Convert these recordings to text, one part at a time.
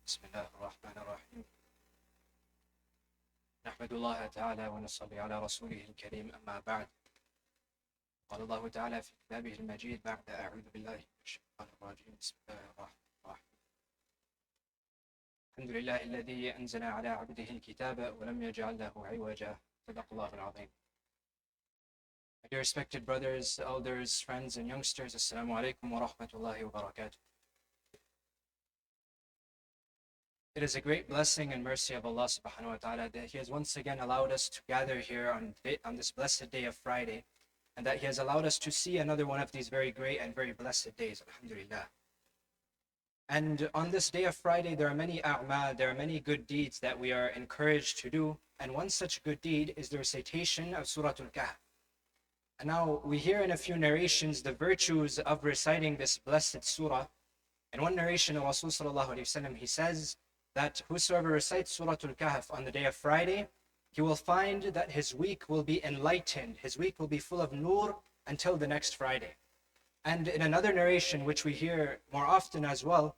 بسم الله الرحمن الرحيم نحمد الله تعالى ونصلي على رسوله الكريم أما بعد قال الله تعالى في كتابه المجيد بعد أعوذ بالله من الشيطان الرجيم بسم الله الرحمن الرحيم الحمد لله الذي أنزل على عبده الكتاب ولم يجعل له عوجا صدق الله العظيم. My dear respected brothers, elders, friends and youngsters, Assalamu alaikum wa rahmatullahi wa barakatuh. It is a great blessing and mercy of Allah subhanahu wa ta'ala that He has once again allowed us to gather here on this blessed day of Friday, and that He has allowed us to see another one of these very great and very blessed days, alhamdulillah. And on this day of Friday, there are many a'mal, there are many good deeds that we are encouraged to do, and one such good deed is the recitation of Surah Al-Kahf. And now we hear in a few narrations the virtues of reciting this blessed surah. In one narration of Rasul sallallahu alayhi wa sallam, he says that whosoever recites Surah Al-Kahf on the day of Friday, he will find that his week will be enlightened, his week will be full of nur until the next Friday. And in another narration, which we hear more often as well,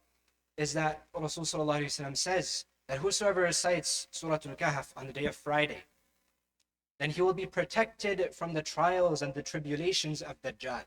is that Rasul sallallahu alayhi wa sallam says that whosoever recites Surah Al-Kahf on the day of Friday, then he will be protected from the trials and the tribulations of Dajjal.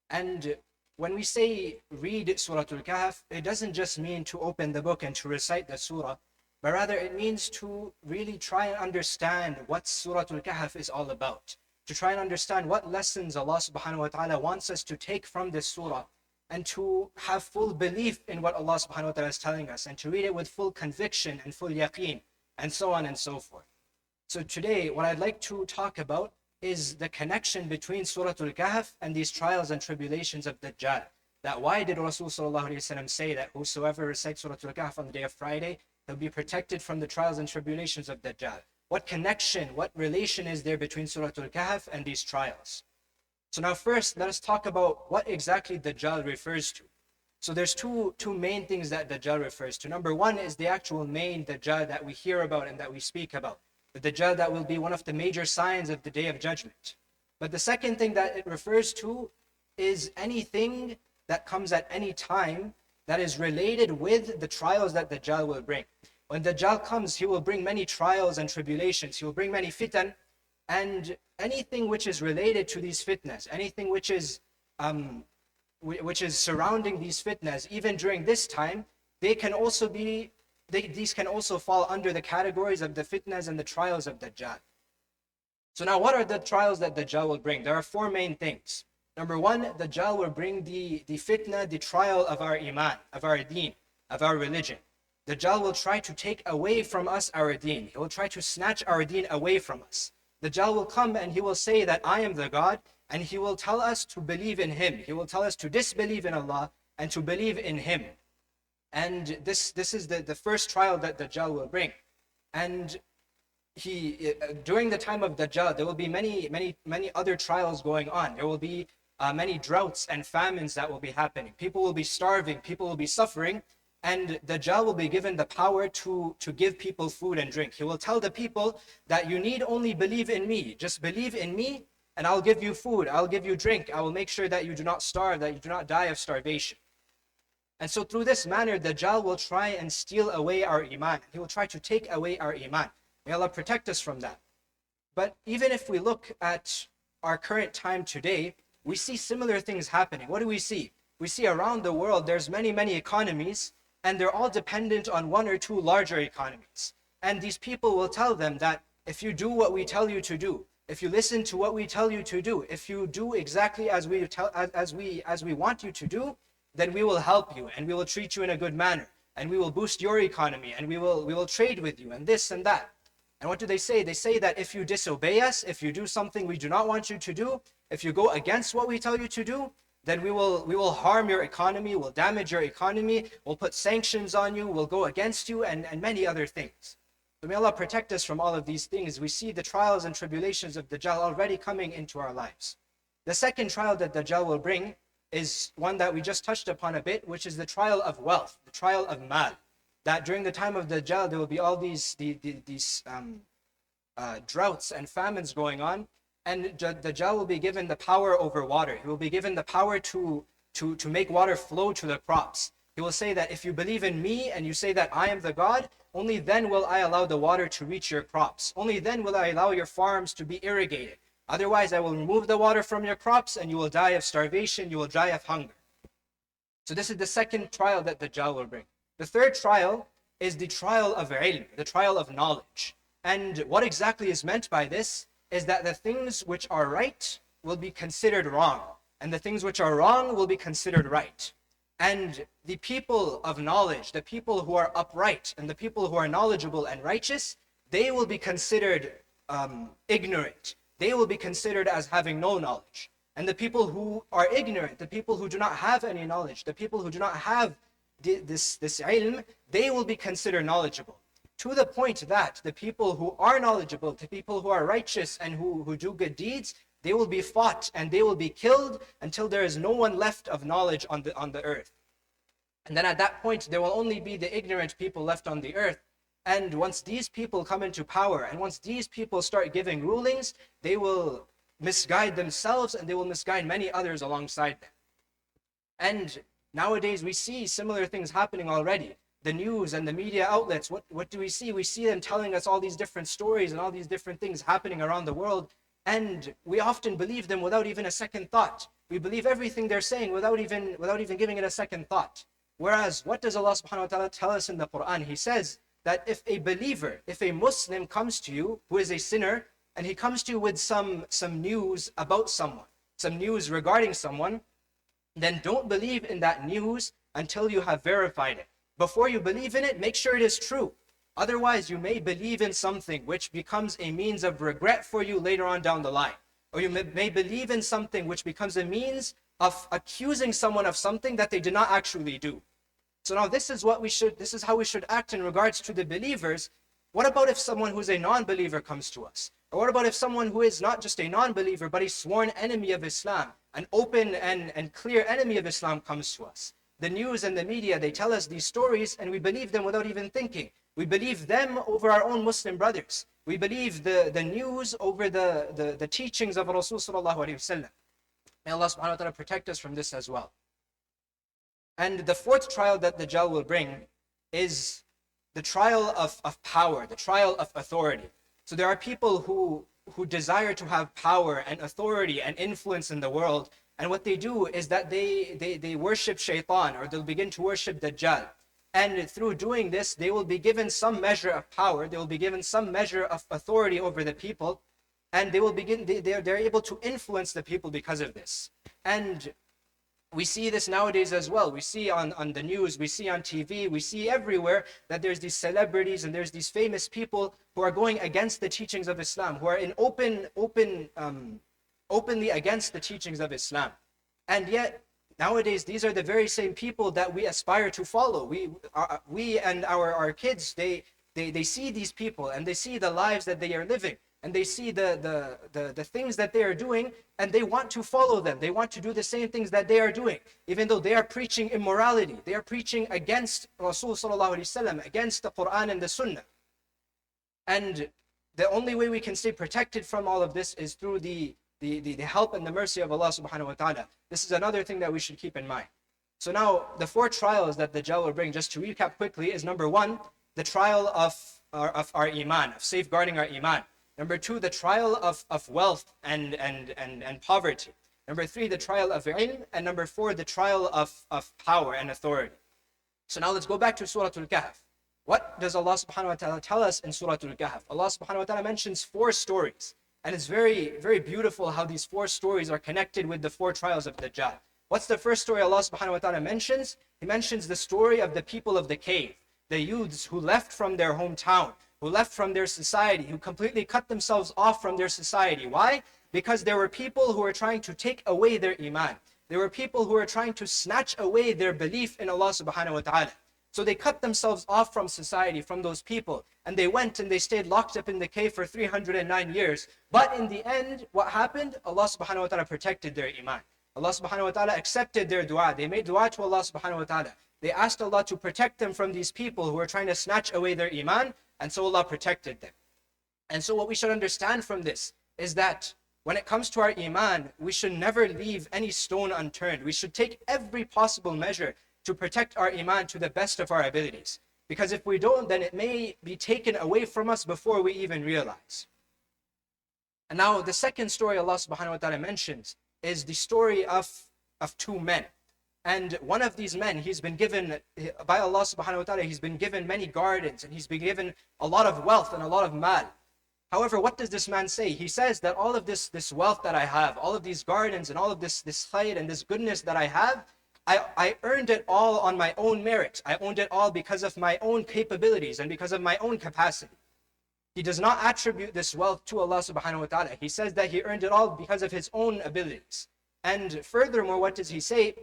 And when we say read Surah Al-Kahf, it doesn't just mean to open the book and to recite the surah, but rather it means to really try and understand what Surah Al-Kahf is all about, to try and understand what lessons Allah subhanahu wa ta'ala wants us to take from this surah, and to have full belief in what Allah subhanahu wa ta'ala is telling us, and to read it with full conviction and full yaqeen, and so on and so forth. So today, what I'd like to talk about is the connection between Surah Al-Kahf and these trials and tribulations of Dajjal. That why did Rasul sallallahu alayhi wa sallam say that whosoever recites Surah Al-Kahf on the day of Friday, he'll be protected from the trials and tribulations of Dajjal? What connection, what relation is there between Surah Al-Kahf and these trials? So now first, let us talk about what exactly Dajjal refers to. So there's two main things that Dajjal refers to. Number one is the actual main Dajjal that we hear about and that we speak about. The Dajjal that will be one of the major signs of the Day of Judgment. But the second thing that it refers to is anything that comes at any time that is related with the trials that Dajjal will bring. When Dajjal comes, he will bring many trials and tribulations. He will bring many fitan, and anything which is related to these fitnas, anything which is surrounding these fitnas, even during this time, these can also fall under the categories of the fitnas and the trials of Dajjal. So now what are the trials that Dajjal will bring? There are four main things. Number one, Dajjal will bring the fitna, the trial of our iman, of our deen, of our religion. Dajjal will try to take away from us our deen. He will try to snatch our deen away from us. Dajjal will come and he will say that I am the God, and he will tell us to believe in him. He will tell us to disbelieve in Allah and to believe in him. And this is the first trial that Dajjal will bring. And during the time of Dajjal, there will be many other trials going on. There will be many droughts and famines that will be happening. People will be starving, people will be suffering, and Dajjal will be given the power to give people food and drink. He will tell the people that you need only believe in me. Just believe in me and I'll give you food, I'll give you drink. I will make sure that you do not starve, that you do not die of starvation. And so through this manner, Dajjal will try and steal away our iman. He will try to take away our iman. May Allah protect us from that. But even if we look at our current time today, we see similar things happening. What do we see? We see around the world, there's many economies, and they're all dependent on one or two larger economies. And these people will tell them that if you do what we tell you to do, if you listen to what we tell you to do, if you do exactly as we want you to do, then we will help you and we will treat you in a good manner and we will boost your economy and we will trade with you and this and that. And what do they say? They say that if you disobey us, if you do something we do not want you to do, if you go against what we tell you to do, then we will harm your economy, we'll damage your economy, we'll put sanctions on you, we'll go against you, and many other things. So may Allah protect us from all of these things. We see the trials and tribulations of Dajjal already coming into our lives. The second trial that Dajjal will bring is one that we just touched upon a bit, which is the trial of wealth, the trial of mal. That during the time of Dajjal, there will be all these droughts and famines going on, and Dajjal will be given the power over water. He will be given the power to make water flow to the crops. He will say that if you believe in me and you say that I am the God, only then will I allow the water to reach your crops. Only then will I allow your farms to be irrigated. Otherwise, I will remove the water from your crops and you will die of starvation, you will die of hunger. So this is the second trial that Dajjal will bring. The third trial is the trial of ilm, the trial of knowledge. And what exactly is meant by this is that the things which are right will be considered wrong, and the things which are wrong will be considered right. And the people of knowledge, the people who are upright, and the people who are knowledgeable and righteous, they will be considered ignorant. They will be considered as having no knowledge. And the people who are ignorant, the people who do not have any knowledge, the people who do not have this ilm, they will be considered knowledgeable. To the point that the people who are knowledgeable, the people who are righteous and who do good deeds, they will be fought and they will be killed until there is no one left of knowledge on the earth. And then at that point, there will only be the ignorant people left on the earth. And once these people come into power, and once these people start giving rulings, they will misguide themselves and they will misguide many others alongside them. And nowadays we see similar things happening already. The news and the media outlets, what do we see? We see them telling us all these different stories and all these different things happening around the world. And we often believe them without even a second thought. We believe everything they're saying without even giving it a second thought. Whereas, what does Allah subhanahu wa ta'ala tell us in the Quran? He says that if a believer, if a Muslim comes to you who is a sinner, and he comes to you with some news about someone, some news regarding someone, then don't believe in that news until you have verified it. Before you believe in it, make sure it is true. Otherwise, you may believe in something which becomes a means of regret for you later on down the line. Or you may believe in something which becomes a means of accusing someone of something that they did not actually do. So now this is how we should act in regards to the believers. What about if someone who is a non-believer comes to us? Or what about if someone who is not just a non-believer, but a sworn enemy of Islam, an open and clear enemy of Islam comes to us? The news and the media, they tell us these stories and we believe them without even thinking. We believe them over our own Muslim brothers. We believe the news over the teachings of Rasul sallallahu alaihi wasallam. May Allah subhanahu wa ta'ala protect us from this as well. And the fourth trial that Dajjal will bring is the trial of power, the trial of authority. So there are people who desire to have power and authority and influence in the world. And what they do is that they worship shaitan, or they'll begin to worship Dajjal. And through doing this, they will be given some measure of power. They will be given some measure of authority over the people. And they're able to influence the people because of this. And we see this nowadays as well. We see on the news, we see on TV, we see everywhere that there's these celebrities and there's these famous people who are going against the teachings of Islam, who are in openly against the teachings of Islam. And yet, nowadays, these are the very same people that we aspire to follow. We and our kids, they see these people and they see the lives that they are living. And they see the things that they are doing, and they want to follow them. They want to do the same things that they are doing, even though they are preaching immorality. They are preaching against Rasul sallallahu alaihi wasallam, against the Quran and the Sunnah. And the only way we can stay protected from all of this is through the help and the mercy of Allah subhanahu wa ta'ala. This is another thing that we should keep in mind. So now, the four trials that the Dajjal will bring, just to recap quickly, is number one, the trial of our iman, of safeguarding our iman. Number two, the trial of wealth and poverty. Number three, the trial of ilm. And number four, the trial of power and authority. So now let's go back to Surah Al-Kahf. What does Allah subhanahu wa ta'ala tell us in Surah Al-Kahf? Allah subhanahu wa ta'ala mentions four stories. And it's very, very beautiful how these four stories are connected with the four trials of Dajjal. What's the first story Allah subhanahu wa ta'ala mentions? He mentions the story of the people of the cave, the youths who left from their hometown, who left from their society, who completely cut themselves off from their society. Why? Because there were people who were trying to take away their iman. There were people who were trying to snatch away their belief in Allah subhanahu wa ta'ala. So they cut themselves off from society, from those people, and they went and they stayed locked up in the cave for 309 years. But in the end, what happened? Allah subhanahu wa ta'ala protected their iman. Allah subhanahu wa ta'ala accepted their dua. They made dua to Allah subhanahu wa ta'ala. They asked Allah to protect them from these people who were trying to snatch away their iman, and so Allah protected them. And so what we should understand from this is that when it comes to our iman, we should never leave any stone unturned. We should take every possible measure to protect our iman to the best of our abilities. Because if we don't, then it may be taken away from us before we even realize. And now the second story Allah subhanahu wa ta'ala mentions is the story of two men. And one of these men, he's been given, by Allah subhanahu wa ta'ala, he's been given many gardens, and he's been given a lot of wealth and a lot of mal. However, what does this man say? He says that all of this wealth that I have, all of these gardens and all of this khair and this goodness that I have, I earned it all on my own merit. I earned it all because of my own capabilities and because of my own capacity. He does not attribute this wealth to Allah subhanahu wa ta'ala. He says that he earned it all because of his own abilities. And furthermore, what does he say?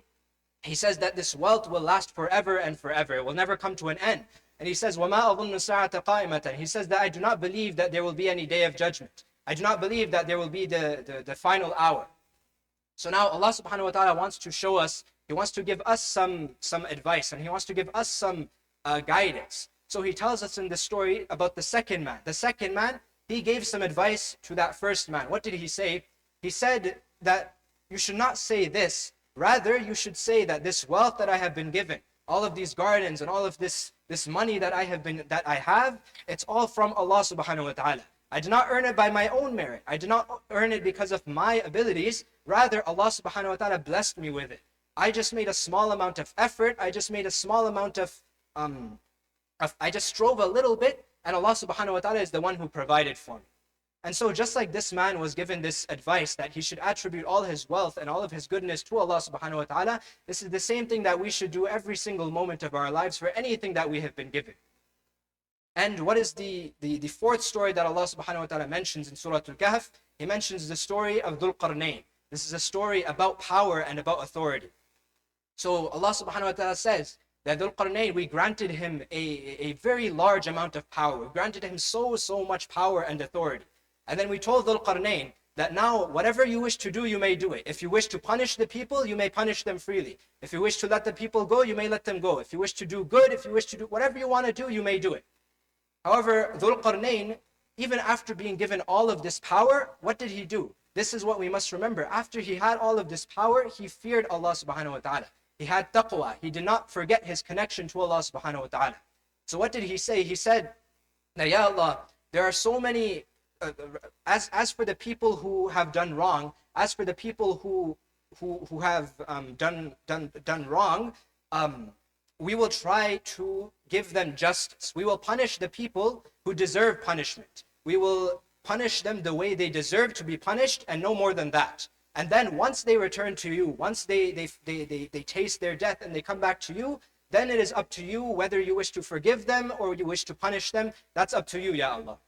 He says that this wealth will last forever and forever. It will never come to an end. And he says, وَمَا أَظُنُّ السَّاعَةَ قَائِمَةً. He says that I do not believe that there will be any day of judgment. I do not believe that there will be the final hour. So now Allah subhanahu wa ta'ala wants to show us, He wants to give us some advice, and He wants to give us some guidance. So He tells us in the story about the second man. The second man, he gave some advice to that first man. What did he say? He said that you should not say this. Rather, you should say that this wealth that I have been given, all of these gardens and all of this money that I have, it's all from Allah subhanahu wa ta'ala. I did not earn it by my own merit. I did not earn it because of my abilities. Rather, Allah subhanahu wa ta'ala blessed me with it. I just made a small amount of effort. I just made a small amount of I just strove a little bit, and Allah subhanahu wa ta'ala is the one who provided for me. And so just like this man was given this advice that he should attribute all his wealth and all of his goodness to Allah subhanahu wa ta'ala, this is the same thing that we should do every single moment of our lives for anything that we have been given. And what is the fourth story that Allah subhanahu wa ta'ala mentions in Surah Al-Kahf? He mentions the story of Dhul Qarnayn. This is a story about power and about authority. So Allah subhanahu wa ta'ala says that Dhul Qarnayn, we granted him a very large amount of power. We granted him so much power and authority. And then we told Dhul Qarnayn that now whatever you wish to do, you may do it. If you wish to punish the people, you may punish them freely. If you wish to let the people go, you may let them go. If you wish to do good, if you wish to do whatever you want to do, you may do it. However, Dhul Qarnayn, even after being given all of this power, what did he do? This is what we must remember. After he had all of this power, he feared Allah subhanahu wa ta'ala. He had taqwa. He did not forget his connection to Allah subhanahu wa ta'ala. So what did he say? He said, Ya Allah, there are so many as for the people who have done wrong, as for the people who have done wrong, we will try to give them justice. We will punish the people who deserve punishment. We will punish them the way they deserve to be punished, and no more than that. And then once they return to you, once they taste their death and they come back to you, then it is up to you whether you wish to forgive them or you wish to punish them. That's up to you, Ya Allah.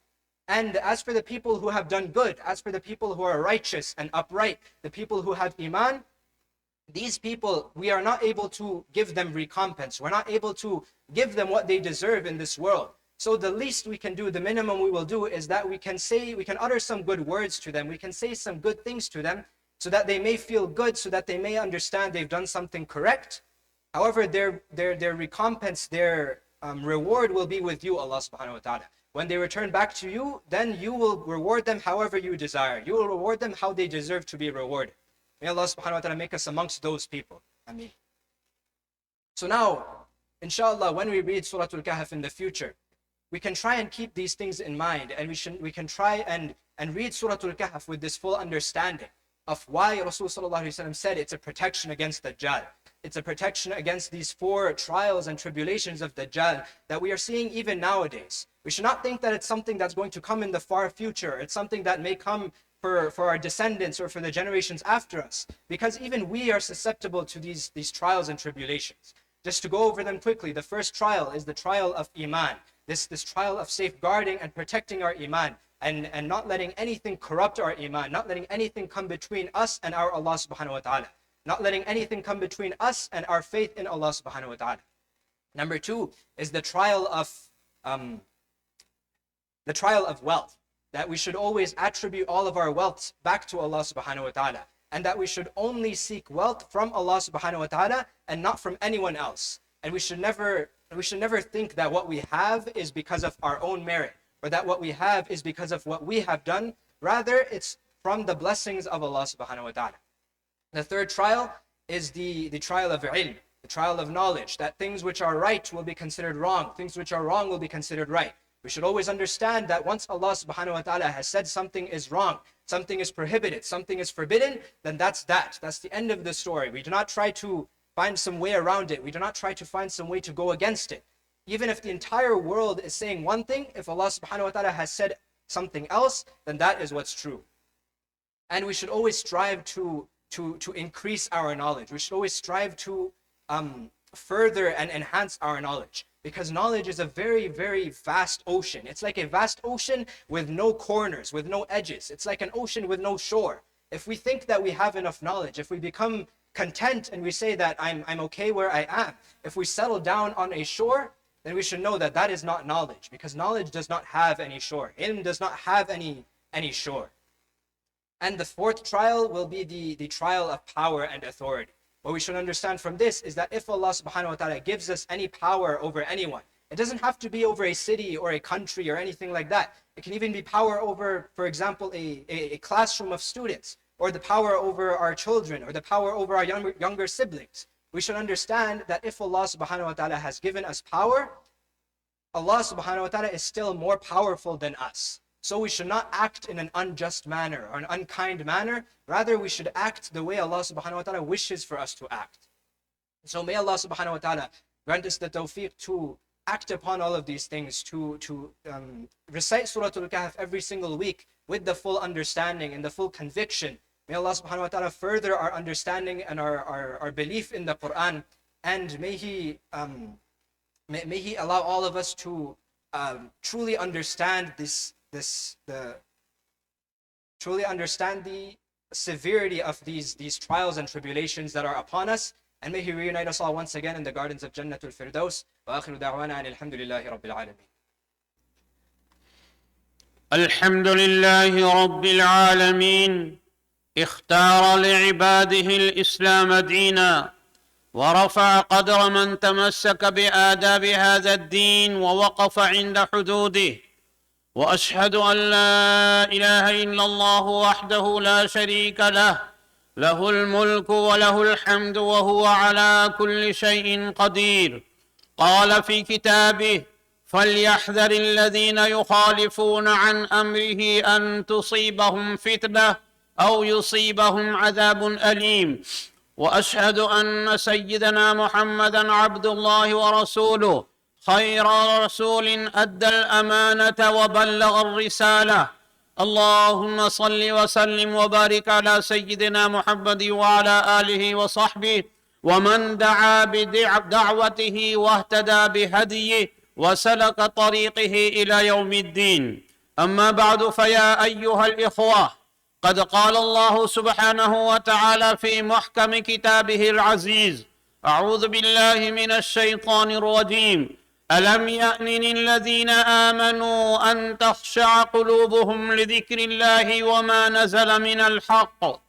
And as for the people who have done good, as for the people who are righteous and upright, the people who have iman, these people, we are not able to give them recompense. We're not able to give them what they deserve in this world. So the least we can do, the minimum we will do, is that we can utter some good words to them. We can say some good things to them so that they may feel good, so that they may understand they've done something correct. However, their recompense, their reward will be with you, Allah subhanahu wa ta'ala. When they return back to you, then you will reward them however you desire. You will reward them how they deserve to be rewarded. May Allah subhanahu wa ta'ala make us amongst those people. Ameen. So now, inshallah, when we read Surah Al-Kahf in the future, we can try and keep these things in mind, and we can try and read Surah Al-Kahf with this full understanding of why Rasulullah said it's a protection against Dajjal. It's a protection against these 4 trials and tribulations of Dajjal that we are seeing even nowadays. We should not think that it's something that's going to come in the far future. It's something that may come for our descendants or for the generations after us. Because even we are susceptible to these trials and tribulations. Just to go over them quickly, the first trial is the trial of Iman. This trial of safeguarding and protecting our Iman. And not letting anything corrupt our Iman. Not letting anything come between us and our Allah subhanahu wa ta'ala. Not letting anything come between us and our faith in Allah subhanahu wa ta'ala. Number 2 is the trial of wealth. That we should always attribute all of our wealth back to Allah subhanahu wa ta'ala. And that we should only seek wealth from Allah subhanahu wa ta'ala and not from anyone else. And we should never think that what we have is because of our own merit, or that what we have is because of what we have done. Rather, it's from the blessings of Allah subhanahu wa ta'ala. The third trial is the trial of ilm, the trial of knowledge, that things which are right will be considered wrong, things which are wrong will be considered right. We should always understand that once Allah subhanahu wa ta'ala has said something is wrong, something is prohibited, something is forbidden, then that's that. That's the end of the story. We do not try to find some way around it. We do not try to find some way to go against it. Even if the entire world is saying one thing, if Allah subhanahu wa ta'ala has said something else, then that is what's true. And we should always strive to increase our knowledge. We should always strive to further and enhance our knowledge, because knowledge is a very, very vast ocean. It's like a vast ocean with no corners, with no edges. It's like an ocean with no shore. If we think that we have enough knowledge, if we become content and we say that I'm okay where I am, if we settle down on a shore, then we should know that that is not knowledge, because knowledge does not have any shore. Ilm does not have any shore. And the fourth trial will be the trial of power and authority. What we should understand from this is that if Allah subhanahu wa ta'ala gives us any power over anyone, it doesn't have to be over a city or a country or anything like that. It can even be power over, for example, a classroom of students, or the power over our children, or the power over our younger siblings. We should understand that if Allah subhanahu wa ta'ala has given us power, Allah subhanahu wa ta'ala is still more powerful than us. So we should not act in an unjust manner or an unkind manner. Rather, we should act the way Allah subhanahu wa ta'ala wishes for us to act. So may Allah subhanahu wa ta'ala grant us the tawfiq to act upon all of these things, to recite Surah Al-Kahf every single week with the full understanding and the full conviction. May Allah subhanahu wa ta'ala further our understanding and our belief in the Quran, and may He allow all of us to truly understand truly understand the severity of these trials and tribulations that are upon us, and may He reunite us all once again in the gardens of Jannatul Firdaus. Wa akhiru da'wana alhamdulillahi rabbil alameen. Alhamdulillahi rabbil alameen. اختار لعباده الإسلام دينا ورفع قدر من تمسك بآداب هذا الدين ووقف عند حدوده، وأشهد أن لا إله إلا الله وحده لا شريك له، له الملك وله الحمد وهو على كل شيء قدير. قال في كتابه: فليحذر الذين يخالفون عن أمره أن تصيبهم فتنة أو يصيبهم عذاب أليم. وأشهد أن سيدنا محمدًا عبد الله ورسوله، خير رسول أدى الأمانة وبلغ الرسالة. اللهم صل وسلم وبارك على سيدنا محمد وعلى آله وصحبه ومن دعا بدعوته واهتدى بهديه وسلك طريقه إلى يوم الدين. أما بعد، فيا أيها الإخوة، قد قال الله سبحانه وتعالى في محكم كتابه العزيز: أعوذ بالله من الشيطان الرجيم. ألم يأن للذين آمنوا أن تخشع قلوبهم لذكر الله وما نزل من الحق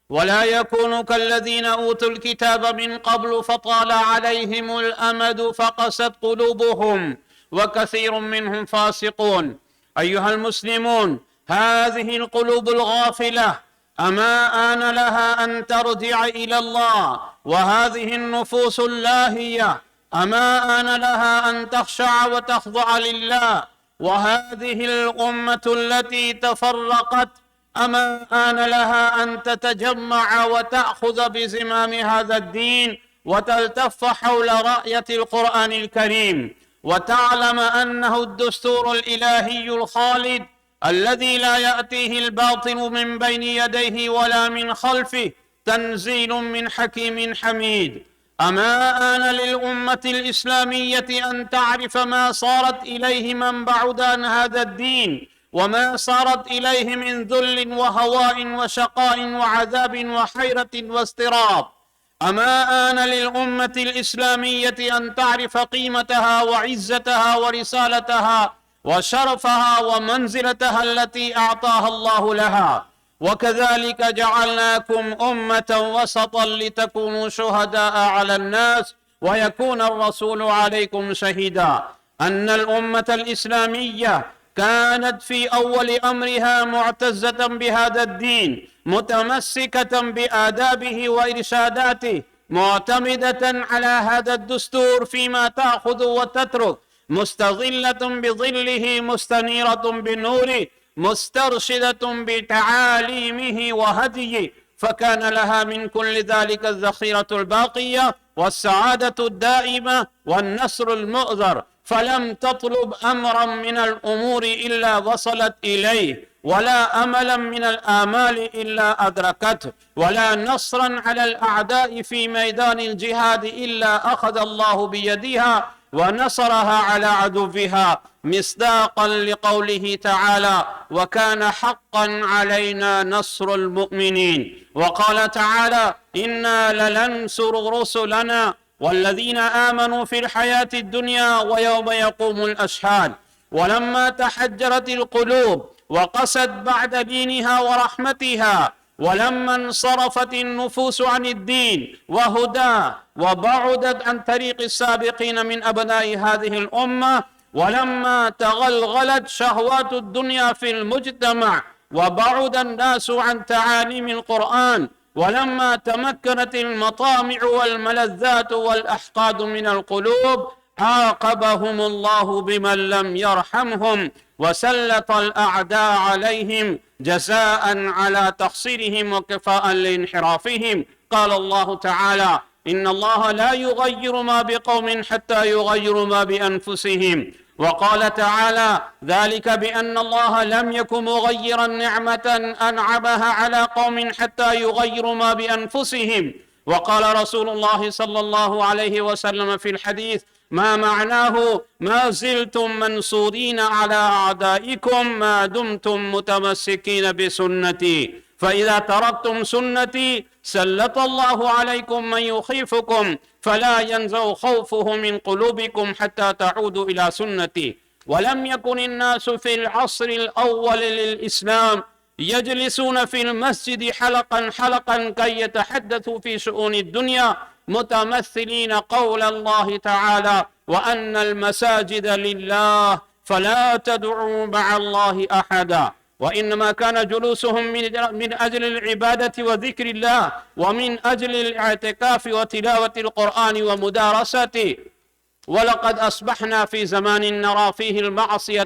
ولا يكونوا كالذين أوتوا الكتاب من قبل فطال عليهم الأمد فقست قلوبهم وكثير منهم فاسقون. أيها المسلمون، هذه القلوب الغافلة أما آن لها أن ترجع إلى الله؟ وهذه النفوس اللاهية أما آن لها أن تخشع وتخضع لله؟ وهذه الأمة التي تفرقت أما آن لها أن تتجمع وتأخذ بزمام هذا الدين وتلتف حول رأية القرآن الكريم، وتعلم أنه الدستور الإلهي الخالد الذي لا يأتيه الباطل من بين يديه ولا من خلفه، تنزيل من حكيم حميد. أما آن للأمة الإسلامية أن تعرف ما صارت إليه من بعد عن هذا الدين، وما صارت إليه من ذل وهواء وشقاء وعذاب وحيرة واضطراب. أما آن للأمة الإسلامية أن تعرف قيمتها وعزتها ورسالتها وشرفها ومنزلتها التي أعطاها الله لها. وكذلك جعلناكم أمة وسطا لتكونوا شهداء على الناس ويكون الرسول عليكم شهيدا. أن الأمة الإسلامية كانت في أول أمرها معتزة بهذا الدين، متمسكة بآدابه وإرشاداته، معتمدة على هذا الدستور فيما تأخذ وتترك، مستظلة بظله، مستنيرة بنوره، مسترشدة بتعاليمه وهديه، فكان لها من كل ذلك الذخيرة الباقية والسعادة الدائمة والنصر المؤذر، فلم تطلب أمرا من الأمور إلا وصلت إليه، ولا أملا من الآمال إلا أدركته، ولا نصرا على الأعداء في ميدان الجهاد إلا أخذ الله بيدها ونصرها على عدوها، مصداقا لقوله تعالى: وكان حقا علينا نصر المؤمنين. وقال تعالى: إنا لننصر رسلنا والذين آمنوا في الحياة الدنيا ويوم يقوم الأشهاد. ولما تحجرت القلوب وقست بعد دينها ورحمتها، ولما انصرفت النفوس عن الدين وهداه وبعدت عن طريق السابقين من أبناء هذه الأمة، ولما تغلغلت شهوات الدنيا في المجتمع وبعد الناس عن تعاليم القرآن، ولما تمكنت المطامع والملذات والأحقاد من القلوب، عاقبهم الله بمن لم يرحمهم وسلط الأعداء عليهم جزاء على تقصيرهم وكفاء لانحرافهم. قال الله تعالى: إن الله لا يغير ما بقوم حتى يغيروا ما بأنفسهم. وقال تعالى: ذلك بأن الله لم يكن مغيرا نعمة أنعمها على قوم حتى يغيروا ما بأنفسهم. وقال رسول الله صلى الله عليه وسلم في الحديث: ما معناه: ما زلتم منصورين على أعدائكم ما دمتم متمسكين بسنتي، فإذا تركتم سنتي سلط الله عليكم من يخيفكم فلا ينزع خوفه من قلوبكم حتى تعودوا إلى سنتي. ولم يكن الناس في العصر الأول للإسلام يجلسون في المسجد حلقا حلقا كي يتحدثوا في شؤون الدنيا، متمثلين قول الله تعالى: وأن المساجد لله فلا تدعوا مع الله أحدا. وإنما كان جلوسهم من أجل العبادة وذكر الله، ومن أجل الاعتكاف وتلاوة القرآن ومدارسته. ولقد أصبحنا في زمان نرى فيه المعصية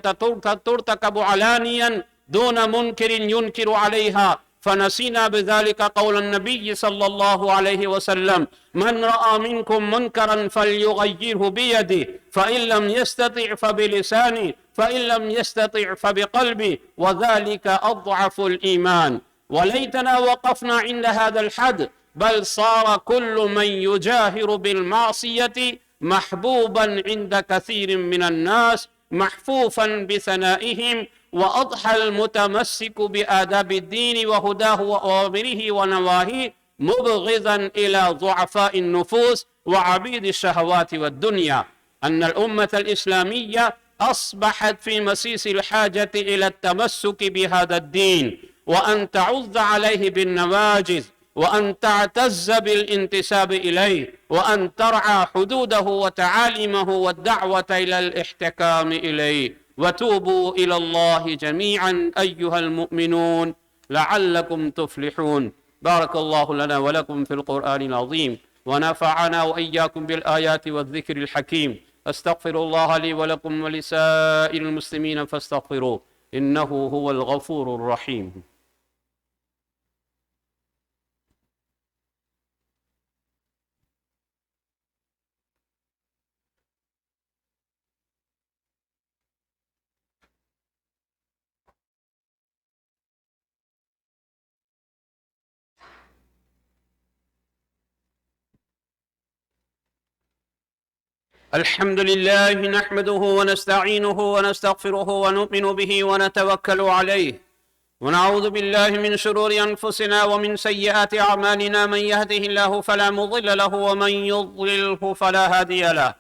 ترتكب علانيا دون منكر ينكر عليها، فنسينا بذلك قول النبي صلى الله عليه وسلم: من رأى منكم منكرا فليغيره بيده، فإن لم يستطع فبلسانه، فإن لم يستطع فبقلبه، وذلك أضعف الإيمان. وليتنا وقفنا عند هذا الحد، بل صار كل من يجاهر بالمعصية محبوبا عند كثير من الناس، محفوفا بثنائهم، وأضحى المتمسك بآداب الدين وهداه وأوامره ونواهيه مبغضا إلى ضعفاء النفوس وعبيد الشهوات والدنيا. أن الأمة الإسلامية أصبحت في مسيس الحاجة إلى التمسك بهذا الدين، وأن تعض عليه بالنواجذ، وأن تعتز بالانتساب إليه، وأن ترعى حدوده وتعاليمه والدعوة إلى الاحتكام إليه. وتوبوا إلى الله جميعا أيها المؤمنون لعلكم تفلحون. بارك الله لنا ولكم في القرآن العظيم، ونفعنا وإياكم بالآيات والذكر الحكيم. أستغفر الله لي ولكم ولسائر المسلمين فاستغفروه إنه هو الغفور الرحيم. الحمد لله نحمده ونستعينه ونستغفره ونؤمن به ونتوكل عليه، ونعوذ بالله من شرور أنفسنا ومن سيئات أعمالنا. من يهده الله فلا مضل له ومن يضلله فلا هادي له،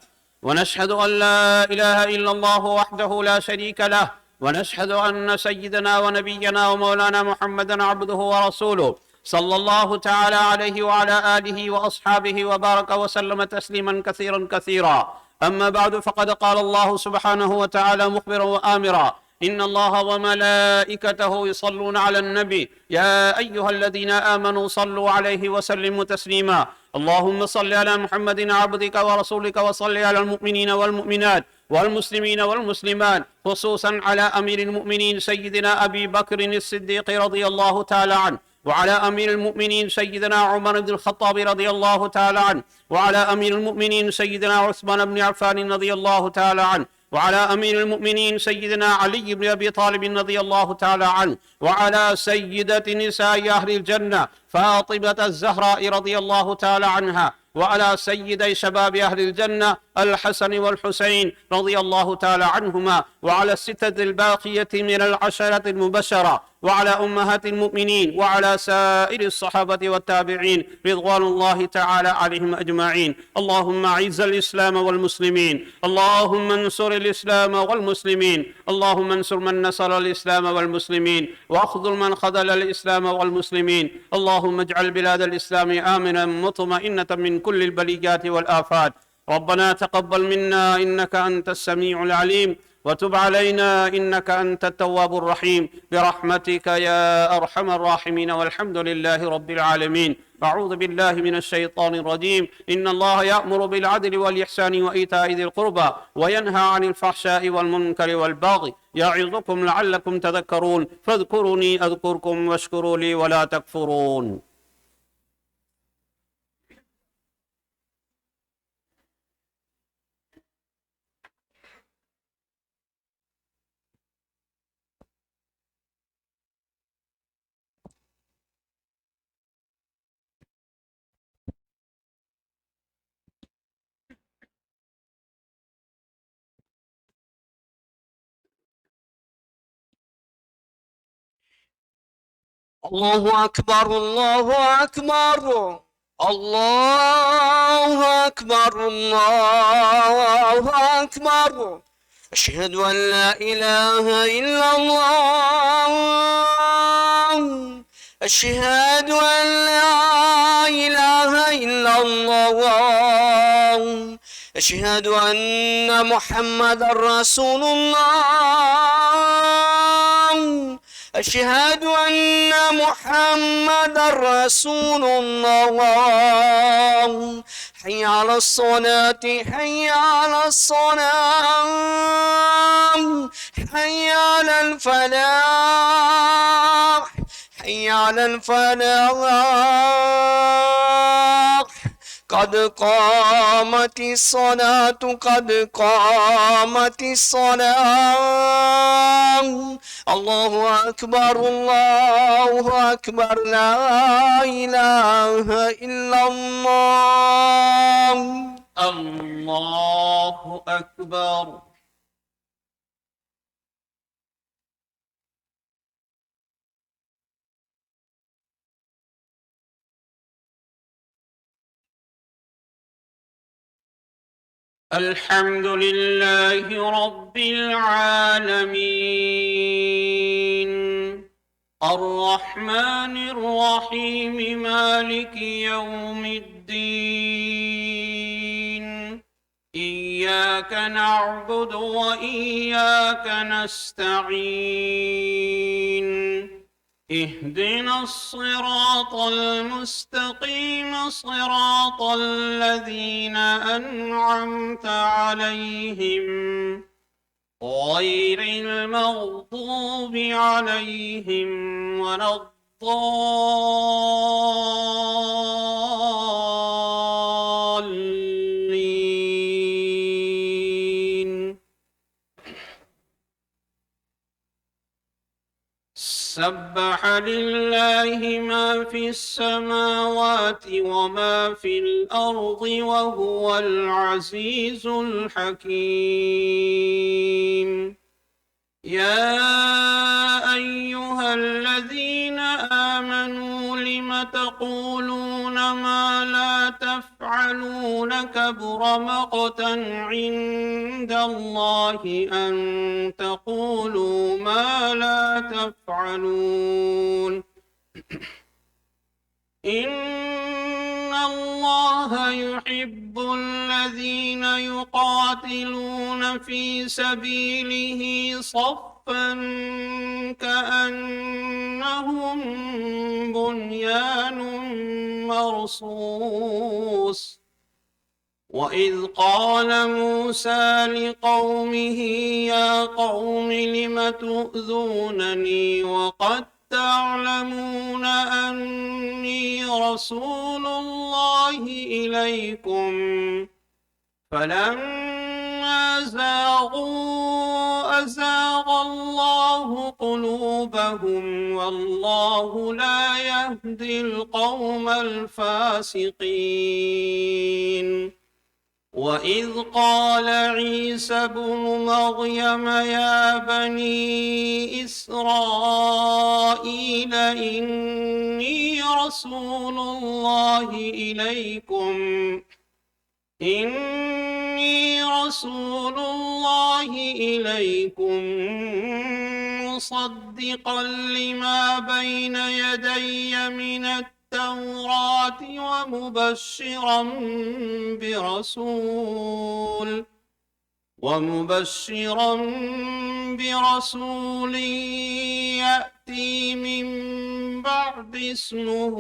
ونشهد أن لا إله إلا الله وحده لا شريك له، ونشهد أن سيدنا ونبينا ومولانا محمدا عبده ورسوله صلى الله تعالى عليه وعلى آله وأصحابه وبارك وسلم تسليما كثيرا كثيرا. أما بعد، فقد قال الله سبحانه وتعالى مخبرا وآمرا: إن الله وملائكته يصلون على النبي يا أيها الذين آمنوا صلوا عليه وسلموا تسليما اللهم صل على محمد عبدك ورسولك وصل على المؤمنين والمؤمنات والمسلمين والمسلمات خصوصا على أمير المؤمنين سيدنا أبي بكر الصديق رضي الله تعالى عنه وعلى أمير المؤمنين سيدنا عمر بن الخطاب رضي الله تعالى عنه وعلى أمير المؤمنين سيدنا عثمان بن عفان رضي الله تعالى عنه وعلى أمير المؤمنين سيدنا علي بن أبي طالب رضي الله تعالى عنه وعلى سيدة نساء أهل الجنة فاطمة الزهراء رضي الله تعالى عنها وعلى سيدي شباب أهل الجنة الحسن والحسين رضي الله تعالى عنهما وعلى الستة الباقية من العشرة المبشرة وعلى أمهات المؤمنين وعلى سائر الصحابة والتابعين رضوان الله تعالى عليهم أجمعين اللهم أعز الإسلام والمسلمين اللهم انصر الإسلام والمسلمين اللهم انصر من نصر الإسلام والمسلمين واخذل من خذل الإسلام والمسلمين اللهم اجعل بلاد الإسلام آمنا مطمئنة من كل البليات والآفات ربنا تقبل منا إنك أنت السميع العليم وتب علينا إنك أنت التواب الرحيم برحمتك يا أرحم الراحمين والحمد لله رب العالمين أعوذ بالله من الشيطان الرجيم إن الله يأمر بالعدل والإحسان وإيتاء ذي القربى وينهى عن الفحشاء والمنكر والبغي يعظكم لعلكم تذكرون فاذكروني أذكركم واشكروا لي ولا تكفرون الله أكبر الله أكبر الله أكبر الله أكبر أشهد أن لا إله إلا الله أشهد أن لا إله إلا الله أشهد أن محمد رسول الله أشهد أن محمد رسول الله حي على الصلاة حي على الصلاة حي على الفلاح حي على الفلاح قد قامت الصلاة قد قامت الصلاة الله أكبر الله أكبر لا إله إلا الله الله أكبر الحمد لله رب العالمين الرحمن الرحيم مالك يوم الدين إياك نعبد وإياك نستعين اهدنا الصراط المستقيم صراط الذين أنعمت عليهم غير المغضوب عليهم ولا الضالين سبح لله ما في السماوات وما في الأرض وهو العزيز الحكيم يا أيها الذين آمنوا لم تقولون ما لا تفعلون كبر مقتا عند الله أن تقولوا ما لا تفعلون إن الله يحب الذين يقاتلون في سبيله صفا صفا كأنهم بنيان مرصوص وإذ قال موسى لقومه يا قوم لم تؤذونني وقد تعلمون أني رسول الله إليكم فلما زاغوا أزاغ الله قلوبهم والله لا يهدي القوم الفاسقين وإذ قال عيسى ابن مريم يا بني إسرائيل إني رسول الله إليكم مصدقا لما بين يدي من التوراة ومبشرا برسول يأتي من بعد اسمه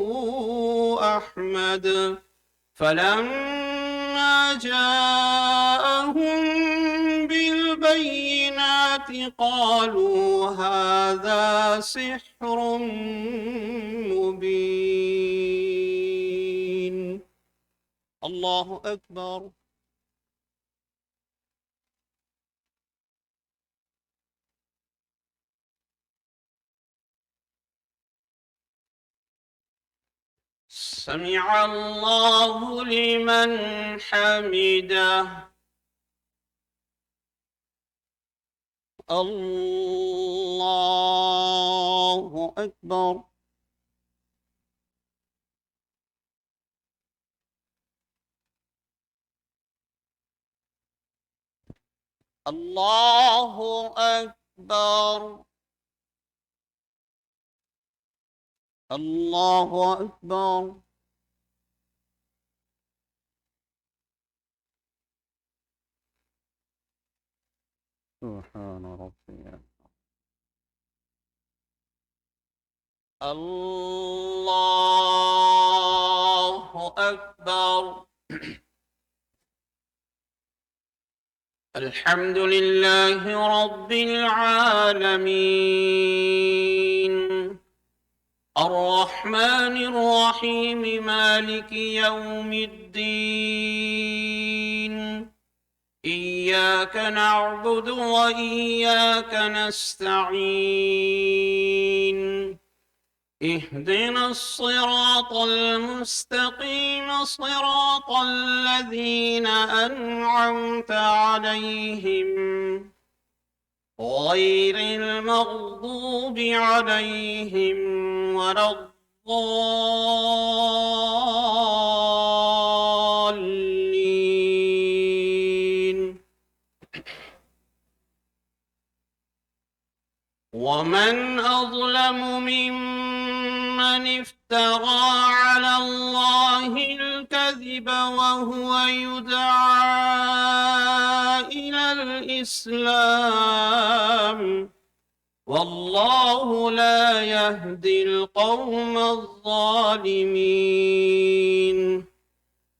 أحمد فلما جاءهم بالبينات قالوا هذا سحر مبين. الله أكبر. سمع الله لمن حمده. الله أكبر. الله أكبر. الله أكبر. سبحان ربي. الله أكبر. الحمد لله رب العالمين الرحمن الرحيم مالك يوم الدين إياك نعبد وإياك نستعين اهدنا الصراط المستقيم صراط الذين أنعمت عليهم غير المغضوب عليهم ولا الضالين. ومن أظلم ممن افترى على الله الكذب وهو يدعى إلى الإسلام والله لا يهدي القوم الظالمين.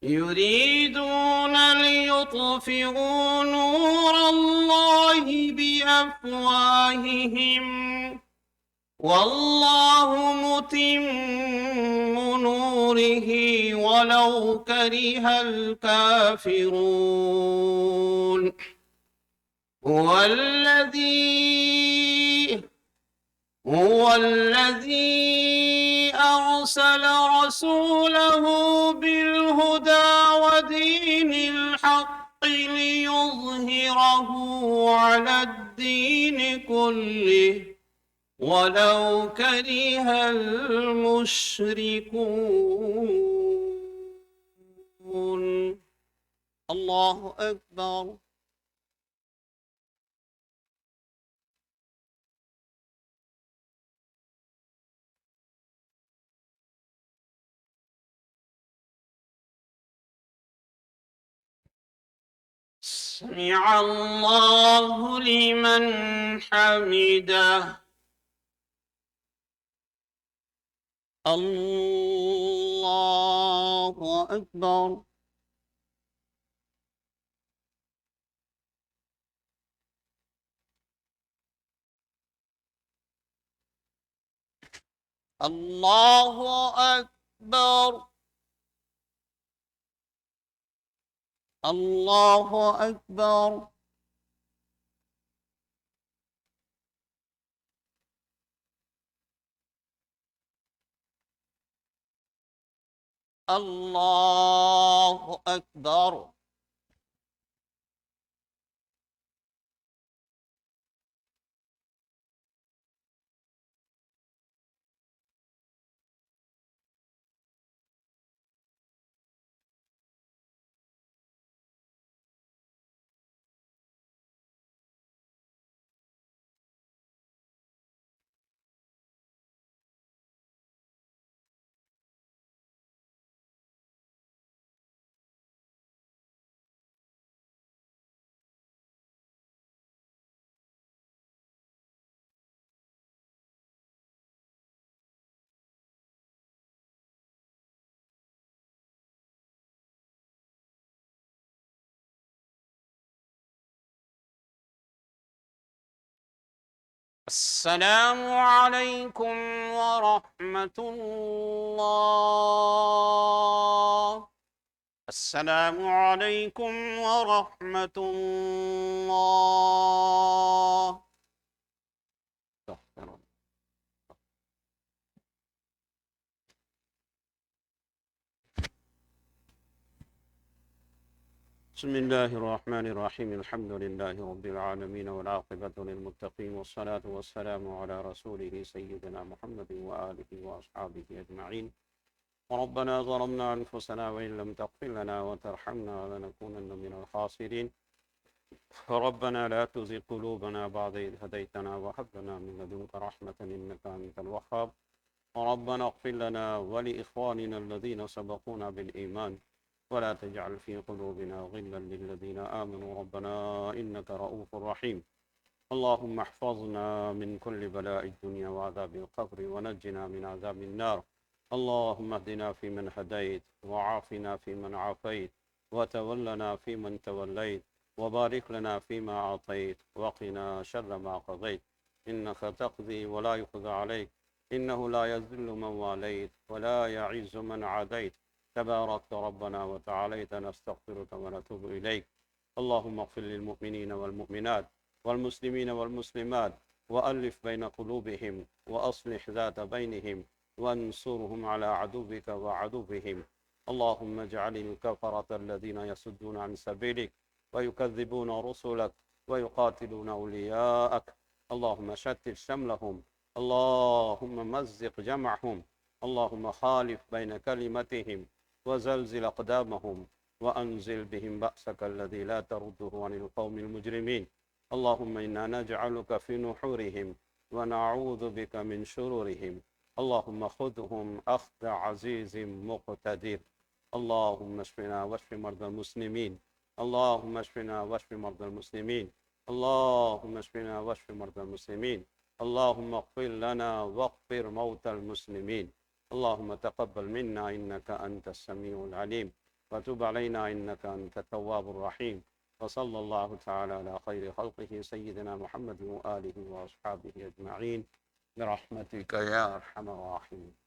يريدون ليطفئوا نور الله بأفواههم والله متم نوره ولو كره الكافرون. هو الذي أرسل رسوله بالهدى ودين الحق ليظهره على الدين كله ولو كره المشركون. الله أكبر. سمع الله لمن حمده. الله أكبر. الله أكبر. الله أكبر. الله أكبر. السلام عليكم ورحمة الله. السلام عليكم ورحمة الله. بسم الله الرحمن الرحيم. الحمد لله رب العالمين والعاقبة للمتقين والصلاة والسلام على رسوله سيدنا محمد وآله وأصحابه أجمعين. ربنا ظلمنا أنفسنا وإن لم تغفر لنا وترحمنا لنكونن من الخاسرين. ربنا لا تزغ قلوبنا بعد إذ هديتنا وهب لنا من لدنك رحمة إنك أنت الوهاب. ربنا اغفر لنا ولإخواننا الذين سبقونا بالإيمان ولا تجعل في قلوبنا غلا للذين آمنوا ربنا إنك رؤوف رحيم. اللهم احفظنا من كل بلاء الدنيا وعذاب القبر ونجنا من عذاب النار. اللهم اهدنا فيمن هديت وعافنا فيمن عافيت وتولنا فيمن توليت وبارك لنا فيما أعطيت وقنا شر ما قضيت إنك تقضي ولا يقضى عليك إنه لا يذل من واليت ولا يعز من عاديت تباركت ربنا وتعاليت نستغفرك ونتوب إليك. اللهم اغفر للمؤمنين والمؤمنات والمسلمين والمسلمات وألف بين قلوبهم وأصلح ذات بينهم وانصرهم على عدوك وعدوهم. اللهم اجعل الكفرة الذين يصدون عن سبيلك ويكذبون رسلك ويقاتلون أولياءك اللهم شتت شملهم. اللهم مزق جمعهم. اللهم خالف بين كلمتهم وزلزل أقدامهم وأنزل بهم بأسك الذي لا ترده عن القوم المجرمين. اللهم إنا نجعلك في نحورهم ونعوذ بك من شرورهم. اللهم خذهم أخذ عزيز مقتدر. اللهم اشفنا واشف مرضى المسلمين. اللهم اشفنا واشف مرضى المسلمين. اللهم اشفنا واشف مرضى المسلمين. اللهم اغفر لنا واغفر موتى المسلمين. اللهم تقبل منا إنك أنت السميع العليم وتب علينا إنك أنت التواب الرحيم. وصلى الله تعالى على خير خلقه سيدنا محمد وآله وأصحابه أجمعين برحمتك يا أرحم الراحمين.